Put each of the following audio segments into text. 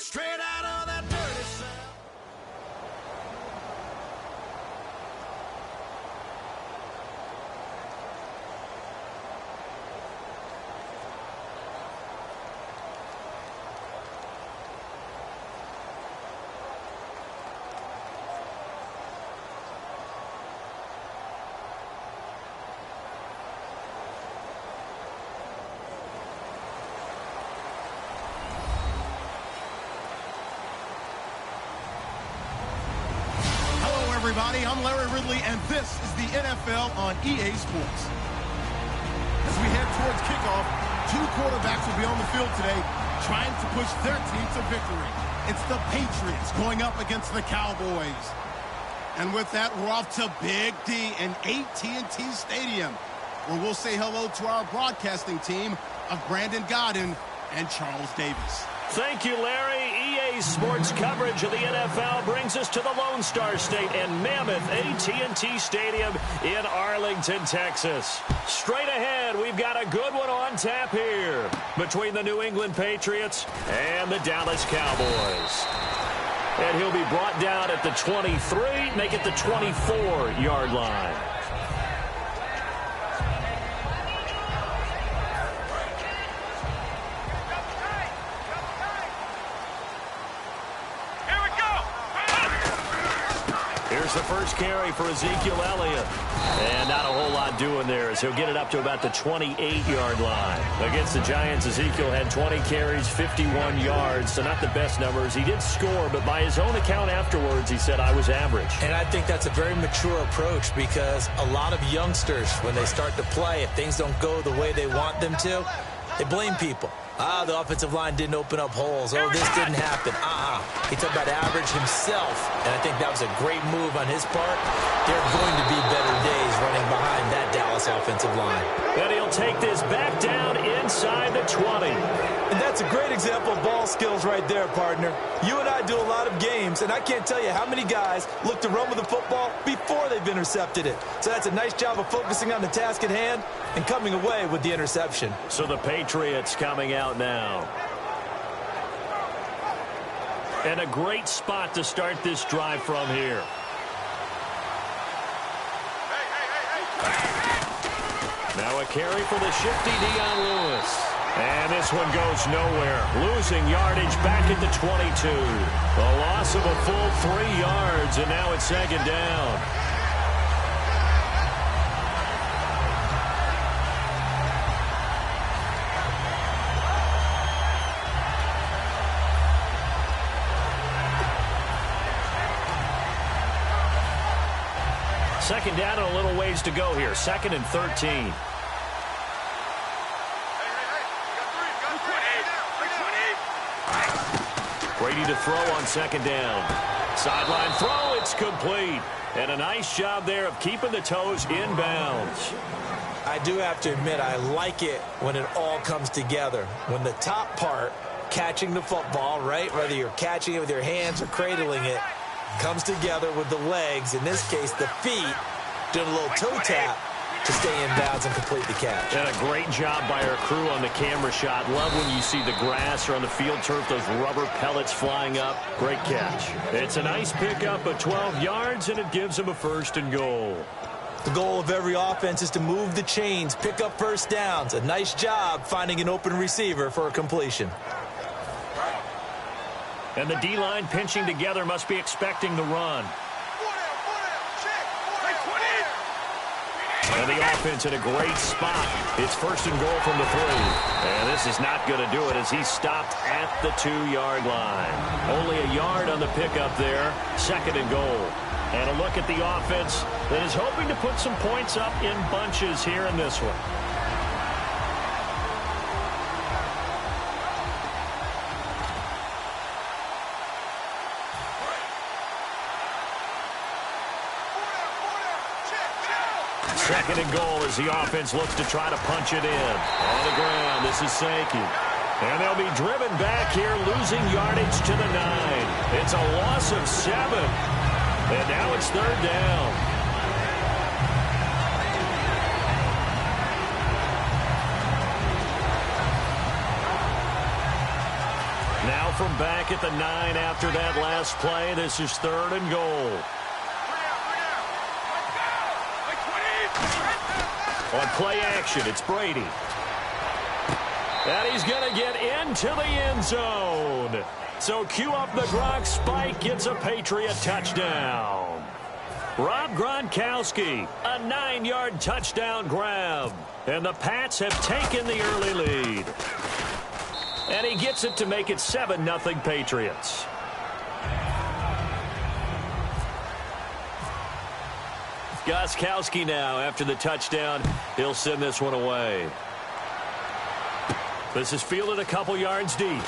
straight out of that dirty south. Everybody, I'm Larry Ridley, and this is the NFL on EA Sports. As we head towards kickoff, two quarterbacks will be on the field today trying to push their team to victory. It's the Patriots going up against the Cowboys. And with that, we're off to Big D in AT&T Stadium, where we'll say hello to our broadcasting team of Brandon Godden and Charles Davis. Thank you, Larry. EA Sports coverage of the NFL brings us to the Lone Star State and Mammoth AT&T Stadium in Arlington, Texas. Straight ahead, we've got a good one on tap here between the New England Patriots and the Dallas Cowboys. And he'll be brought down at the 23, make it the 24-yard line. The first carry for Ezekiel Elliott. And not a whole lot doing there as he'll get it up to about the 28-yard line. Against the Giants, Ezekiel had 20 carries, 51 yards, so not the best numbers. He did score, but by his own account afterwards, he said, I was average. And I think that's a very mature approach because a lot of youngsters, when they start to play, if things don't go the way they want them to, they blame people. The offensive line didn't open up holes. Oh, this didn't happen. He talked about average himself, and I think that was a great move on his part. There are going to be better days running behind that Dallas offensive line. And he'll take this back down inside the 20. And that's a great example of ball skills right there, partner. You and I do a lot of games, and I can't tell you how many guys look to run with the football before they've intercepted it. So that's a nice job of focusing on the task at hand and coming away with the interception. So the Patriots coming out now. And a great spot to start this drive from here. Now a carry for the shifty Dion Lewis. And this one goes nowhere. Losing yardage back at the 22. A loss of a full 3 yards, and now it's second down. Second down and a little ways to go here. 2nd and 13. Brady to throw on second down. Sideline throw, it's complete. And a nice job there of keeping the toes in bounds. I do have to admit, I like it when it all comes together. When the top part, catching the football, right, whether you're catching it with your hands or cradling it, comes together with the legs, in this case the feet, doing a little toe tap to stay in bounds and complete the catch. And a great job by our crew on the camera shot. Love when you see the grass or on the field turf, those rubber pellets flying up. Great catch. It's a nice pickup of 12 yards, and it gives them a 1st and goal. The goal of every offense is to move the chains, pick up first downs. A nice job finding an open receiver for a completion. And the D-line pinching together must be expecting the run. And the offense in a great spot. It's 1st and goal from the 3. And this is not going to do it as he's stopped at the 2-yard line. Only a yard on the pickup there. 2nd and goal. And a look at the offense that is hoping to put some points up in bunches here in this one. Second and goal as the offense looks to try to punch it in. On the ground, this is Sankey. And they'll be driven back here, losing yardage to the 9. It's a loss of 7. And now it's 3rd down. Now from back at the 9 after that last play. This is 3rd and goal. On play action, it's Brady. And he's going to get into the end zone. So cue up the Gronk spike, gets a Patriot touchdown. Rob Gronkowski, a 9-yard touchdown grab. And the Pats have taken the early lead. And he gets it to make it 7-0 Patriots. Gostkowski now after the touchdown. He'll send this one away. This is fielded a couple yards deep.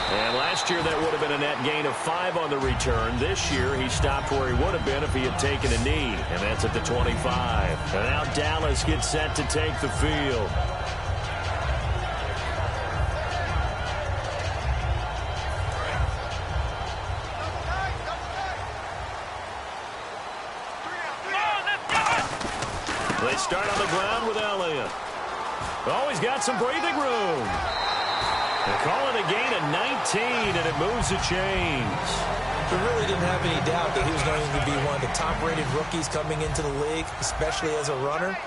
And last year that would have been a net gain of 5 on the return. This year he stopped where he would have been if he had taken a knee. And that's at the 25. And now Dallas gets set to take the field. They start on the ground with Elliott. Oh, he's got some breathing room. They call it a gain of 19, and it moves the chains. We really didn't have any doubt that he was going to be one of the top-rated rookies coming into the league, especially as a runner.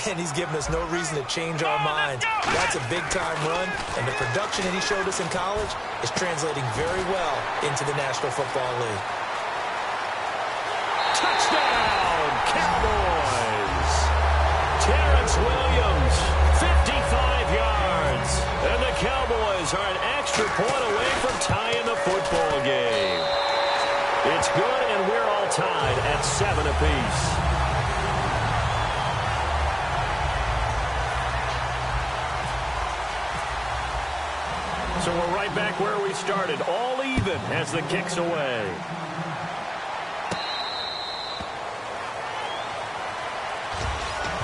And he's given us no reason to change our minds. That's a big-time run, and the production that he showed us in college is translating very well into the National Football League. Touchdown, Cowboys! Terrence Williams, 55 yards. And the Cowboys are an extra point away from tying the football game. It's good, and we're all tied at 7 apiece. So we're right back where we started, all even as the kick's away.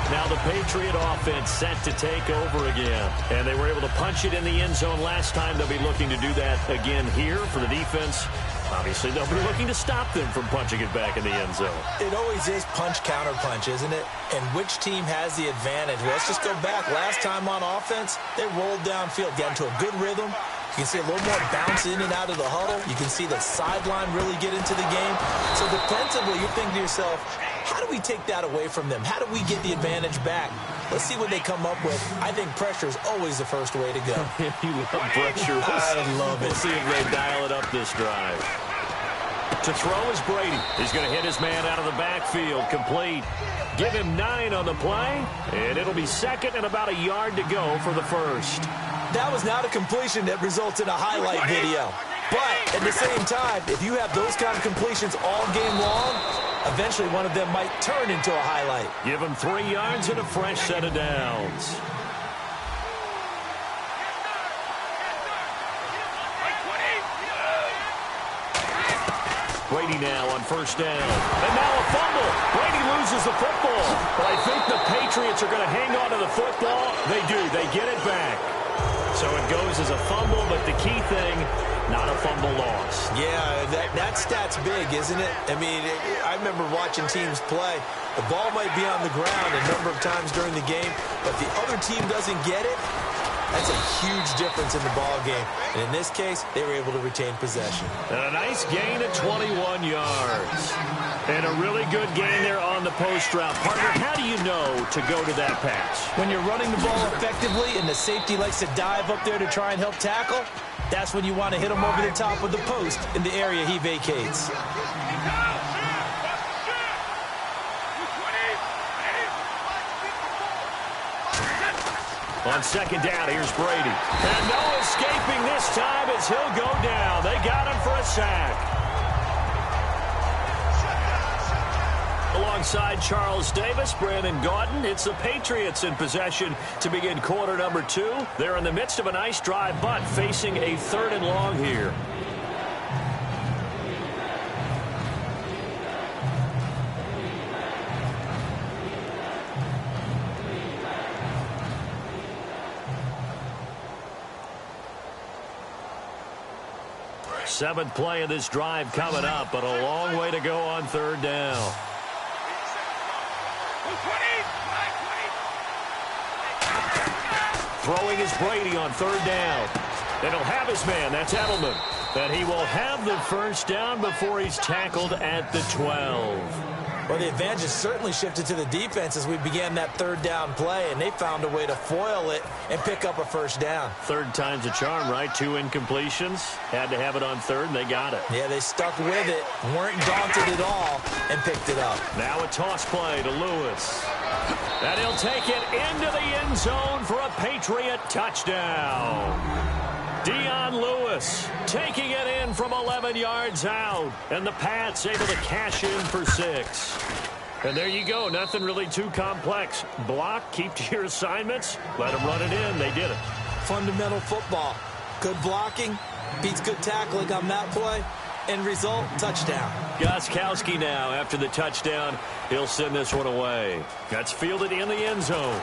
Now the Patriot offense set to take over again. And they were able to punch it in the end zone last time. They'll be looking to do that again here for the defense. Obviously, they'll be looking to stop them from punching it back in the end zone. It always is punch-counter-punch, isn't it? And which team has the advantage? Well, let's just go back. Last time on offense, they rolled downfield, got into a good rhythm. You can see a little more bounce in and out of the huddle. You can see the sideline really get into the game. So defensively, you're thinking to yourself, how do we take that away from them? How do we get the advantage back? Let's see what they come up with. I think pressure is always the first way to go. You love pressure. I love it. We'll see if they dial it up this drive. To throw is Brady. He's going to hit his man out of the backfield. Complete. Give him 9 on the play, and it'll be 2nd and about a yard to go for the first. That was not a completion that results in a highlight video. But at the same time, if you have those kind of completions all game long, eventually one of them might turn into a highlight. Give him 3 yards and a fresh set of downs. Brady now on first down. And now a fumble. Brady loses the football. But I think the Patriots are going to hang on to the football. They do. They get it back. So it goes as a fumble, but the key thing, not a fumble loss. Yeah, that stat's big, isn't it? I mean, I remember watching teams play. The ball might be on the ground a number of times during the game, but if the other team doesn't get it, that's a huge difference in the ball game. And in this case, they were able to retain possession. And a nice gain of 21 yards. And a really good gain there on the post route. Partner, how do you know to go to that pass? When you're running the ball effectively and the safety likes to dive up there to try and help tackle, that's when you want to hit him over the top of the post in the area he vacates. On second down, here's Brady. And no escaping this time as he'll go down. They got him for a sack. Alongside Charles Davis, Brandon Gaudin, it's the Patriots in possession to begin quarter number 2. They're in the midst of a nice drive, but facing a 3rd and long here. Seventh play of this drive coming up, but a long way to go on 3rd down. Throwing is Brady on 3rd down. And he'll have his man. That's Edelman. And he will have the first down before he's tackled at the 12. Well, the advantage has certainly shifted to the defense as we began that third down play, and they found a way to foil it and pick up a first down. Third time's a charm, right? 2 incompletions. Had to have it on third, and they got it. Yeah, they stuck with it, weren't daunted at all, and picked it up. Now a toss play to Lewis. And he'll take it into the end zone for a Patriot touchdown. Dion Lewis taking it in from 11 yards out. And the Pats able to cash in for 6. And there you go. Nothing really too complex. Block, keep to your assignments, let them run it in. They did it. Fundamental football. Good blocking beats good tackling on that play. End result, touchdown. Gostkowski now, after the touchdown, he'll send this one away. That's fielded in the end zone.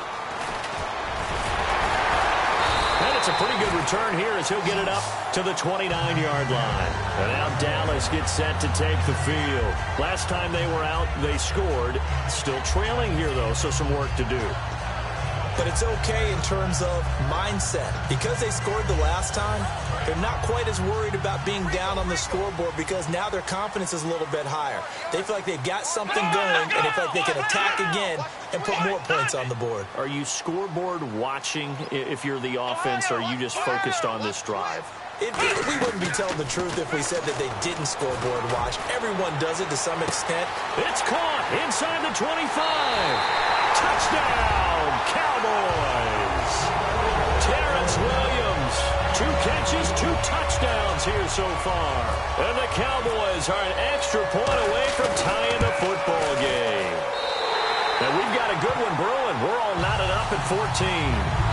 And it's a pretty good return here as he'll get it up to the 29-yard line. And now Dallas gets set to take the field. Last time they were out, they scored. Still trailing here, though, so some work to do. But it's okay in terms of mindset. Because they scored the last time, they're not quite as worried about being down on the scoreboard because now their confidence is a little bit higher. They feel like they've got something going, and they feel like they can attack again and put more points on the board. Are you scoreboard watching if you're the offense, or are you just focused on this drive? We wouldn't be telling the truth if we said that they didn't scoreboard watch. Everyone does it to some extent. It's caught inside the 25. Touchdown, Cowboys. Terrence Williams, 2 catches, 2 touchdowns here so far. And the Cowboys are an extra point away from tying the football game. And we've got a good one brewing. We're all knotted up at 14.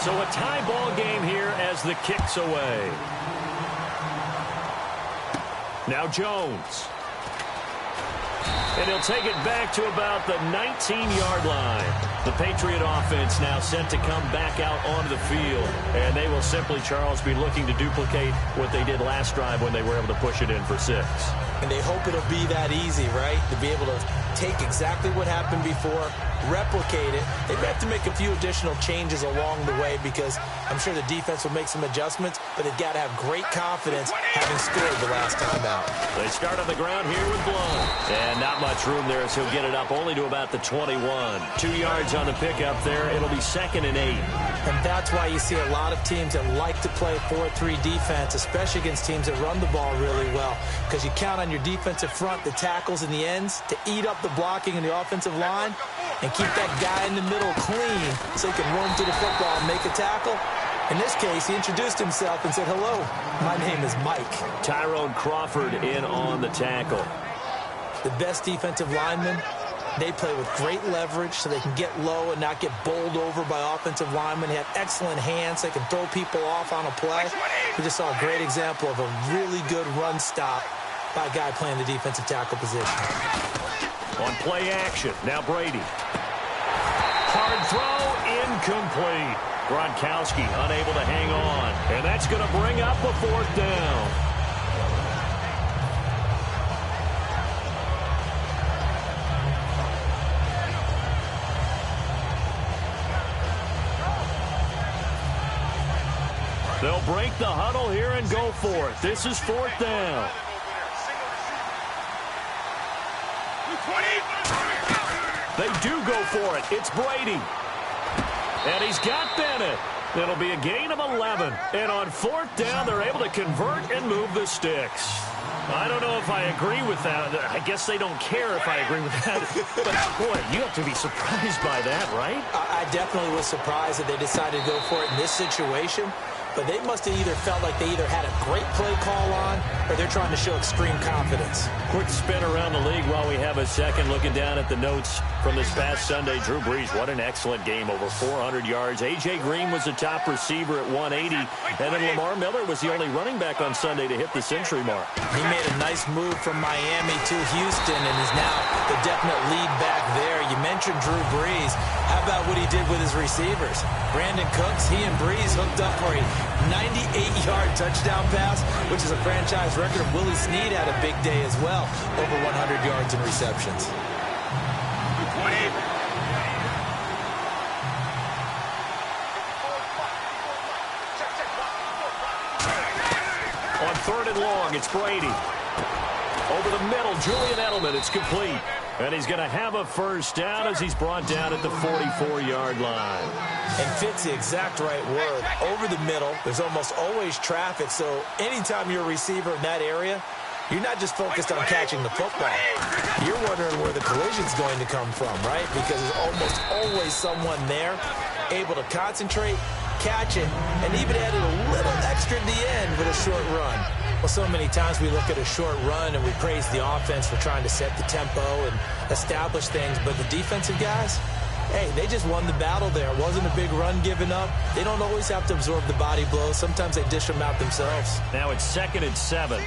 So a tie ball game here as the kick's away. Now Jones. And he'll take it back to about the 19-yard line. The Patriot offense now set to come back out onto the field. And they will simply, Charles, be looking to duplicate what they did last drive when they were able to push it in for 6. And they hope it'll be that easy, right? To be able to take exactly what happened before, replicate it. They have to make a few additional changes along the way because I'm sure the defense will make some adjustments, but they've got to have great confidence having scored the last time out. They start on the ground here with Blount. And not much room there as he'll get it up only to about the 21. 2 yards on the pickup there. It'll be 2nd and 8. And that's why you see a lot of teams that like to play 4-3 defense, especially against teams that run the ball really well, because you count on your defensive front, the tackles and the ends, to eat up the blocking in the offensive line and keep that guy in the middle clean so he can roam through the football and make a tackle. In this case, he introduced himself and said, "Hello, my name is Mike." Tyrone Crawford in on the tackle. The best defensive linemen, they play with great leverage so they can get low and not get bowled over by offensive linemen. They have excellent hands. They can throw people off on a play. We just saw a great example of a really good run stop by a guy playing the defensive tackle position. On play action, now Brady. Hard throw, incomplete. Gronkowski unable to hang on. And that's going to bring up a 4th down. They'll break the huddle here and go for it. This is 4th down. They do go for it. It's Brady. And he's got Bennett. It'll be a gain of 11. And on 4th down, they're able to convert and move the sticks. I don't know if I agree with that. I guess they don't care if I agree with that. But, boy, you have to be surprised by that, right? I definitely was surprised that they decided to go for it in this situation. But they must have either felt like they either had a great play call on or they're trying to show extreme confidence. Quick spin around the league while we have a second. Looking down at the notes from this past Sunday. Drew Brees, what an excellent game. Over 400 yards. A.J. Green was the top receiver at 180. And then Lamar Miller was the only running back on Sunday to hit the century mark. He made a nice move from Miami to Houston and is now the definite lead back there. You mentioned Drew Brees. How about what he did with his receivers? Brandon Cooks, he and Brees hooked up for a 98-yard touchdown pass, which is a franchise record. Willie Snead had a big day as well, over 100 yards in receptions. 3rd and long. It's Brady. Over the middle, Julian Edelman. It's complete. And he's going to have a first down as he's brought down at the 44-yard line. And fits the exact right word. Over the middle, there's almost always traffic. So anytime you're a receiver in that area, you're not just focused on catching the football. You're wondering where the collision's going to come from, right? Because there's almost always someone there able to concentrate, catch it, and even added a little extra at the end with a short run. Well, so many times we look at a short run and we praise the offense for trying to set the tempo and establish things, but the defensive guys, hey, they just won the battle there. It wasn't a big run given up. They don't always have to absorb the body blows. Sometimes they dish them out themselves. Now it's 2nd and 7.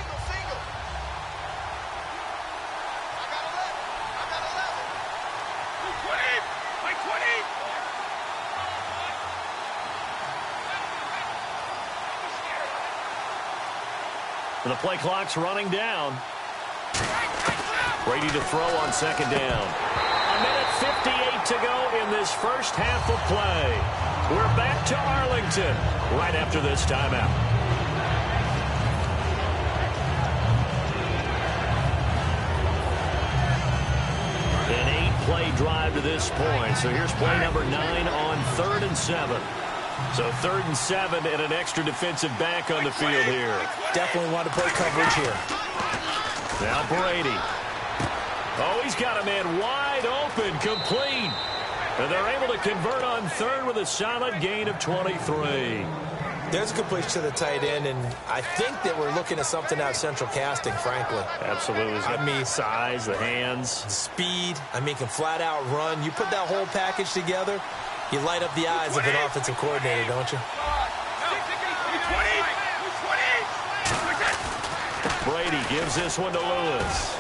The play clock's running down. Brady to throw on 2nd down. 1:58 to go in this first half of play. We're back to Arlington right after this timeout. An 8-play drive to this point. So here's play number 9 on 3rd and 7. So 3rd and 7 and an extra defensive back on the field here. Definitely want to play coverage here. Now Brady. Oh, he's got a man wide open, complete. And they're able to convert on 3rd with a solid gain of 23. There's a completion to the tight end, and I think that we're looking at something out of central casting, frankly. Absolutely. I mean, size, the hands. Speed. I mean, can flat out run. You put that whole package together, you light up the eyes of an offensive coordinator, don't you? Brady gives this one to Lewis.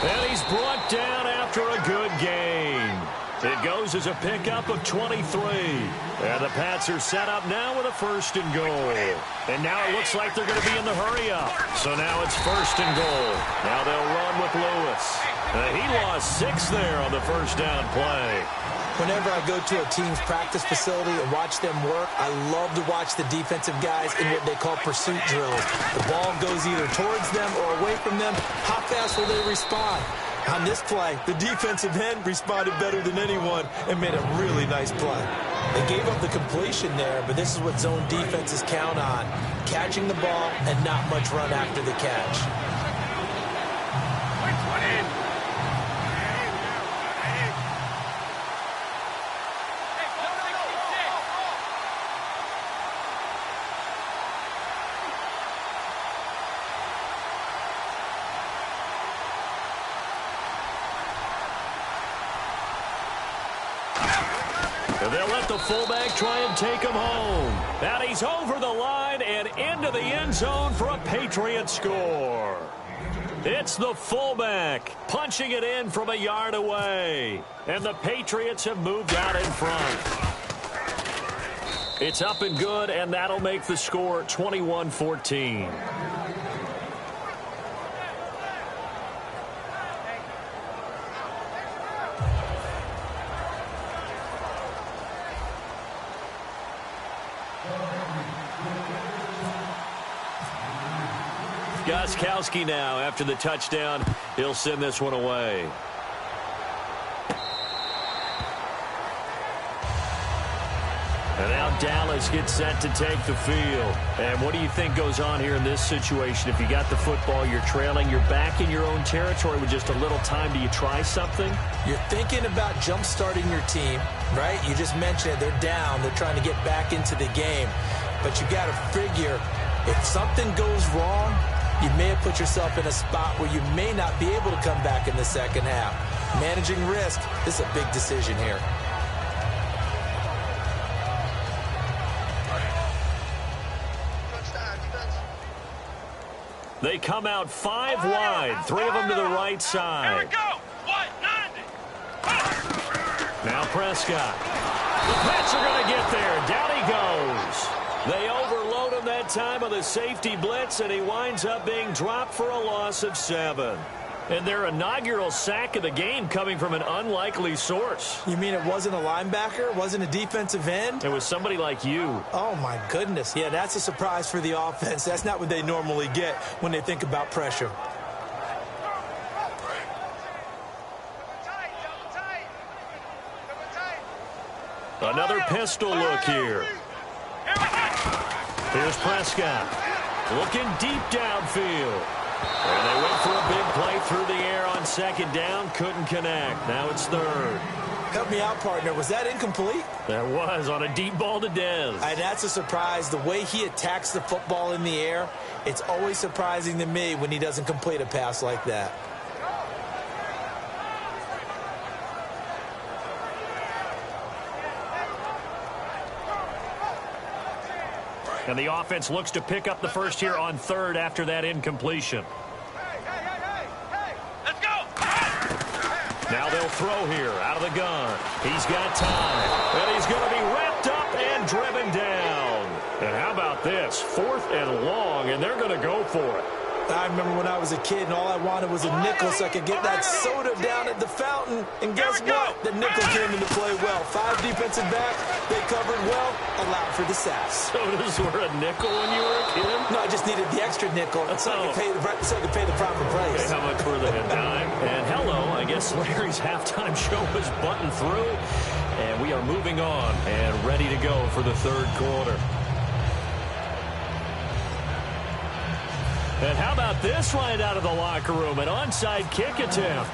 And he's brought down after a good gain. It goes as a pickup of 23. And the Pats are set up now with a 1st and goal. And now it looks like they're going to be in the hurry-up. So now it's 1st and goal. Now they'll run with Lewis. He lost 6 there on the 1st down play. Whenever I go to a team's practice facility and watch them work, I love to watch the defensive guys in what they call pursuit drills. The ball goes either towards them or away from them. How fast will they respond? On this play, the defensive end responded better than anyone and made a really nice play. They gave up the completion there, but this is what zone defenses count on. Catching the ball and not much run after the catch. They'll let the fullback try and take him home. And he's over the line and into the end zone for a Patriot score. It's the fullback punching it in from a yard away. And the Patriots have moved out in front. It's up and good, and that'll make the score 21-14. Gostkowski now after the touchdown. He'll send this one away. And now Dallas gets set to take the field. And what do you think goes on here in this situation? If you got the football, you're trailing, you're back in your own territory with just a little time. Do you try something? You're thinking about jump-starting your team, right? You just mentioned it. They're down. They're trying to get back into the game. But you got to figure if something goes wrong, you may have put yourself in a spot where you may not be able to come back in the second half. Managing risk, this is a big decision here. They come out 5 wide, 3 of them to the right side. Here we go. 190. Now Prescott. The Pats are going to get there. Down he goes. They overload him that time of the safety blitz, and he winds up being dropped for a loss of 7. And their inaugural sack of the game coming from an unlikely source. You mean it wasn't a linebacker? Wasn't a defensive end? It was somebody like you. Oh, my goodness. Yeah, that's a surprise for the offense. That's not what they normally get when they think about pressure. Another pistol look here. Here's Prescott. Looking deep downfield. And they went for a big play through the air on second down. Couldn't connect. Now it's third. Help me out, partner. Was that incomplete? That was on a deep ball to Dez. That's a surprise. The way he attacks the football in the air, it's always surprising to me when he doesn't complete a pass like that. And the offense looks to pick up the first here on third after that incompletion. Let's go! Now they'll throw here out of the gun. He's got time. And he's going to be wrapped up and driven down. And how about this? 4th and long, and they're going to go for it. I remember when I was a kid and all I wanted was a nickel so I could get that soda down at the fountain. And guess what? The nickel came into play well. 5 defensive back. They covered well. Allowed for the sacks. Sodas were a nickel when you were a kid? No, I just needed the extra nickel so I could pay the proper price. Okay, how much were they? A dime? And hello, I guess Larry's halftime show is buttoned through. And we are moving on and ready to go for the third quarter. And how about this right out of the locker room? An onside kick attempt.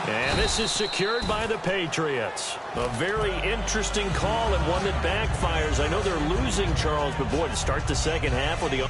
And this is secured by the Patriots. A very interesting call and one that backfires. I know they're losing, Charles, but boy, to start the second half with the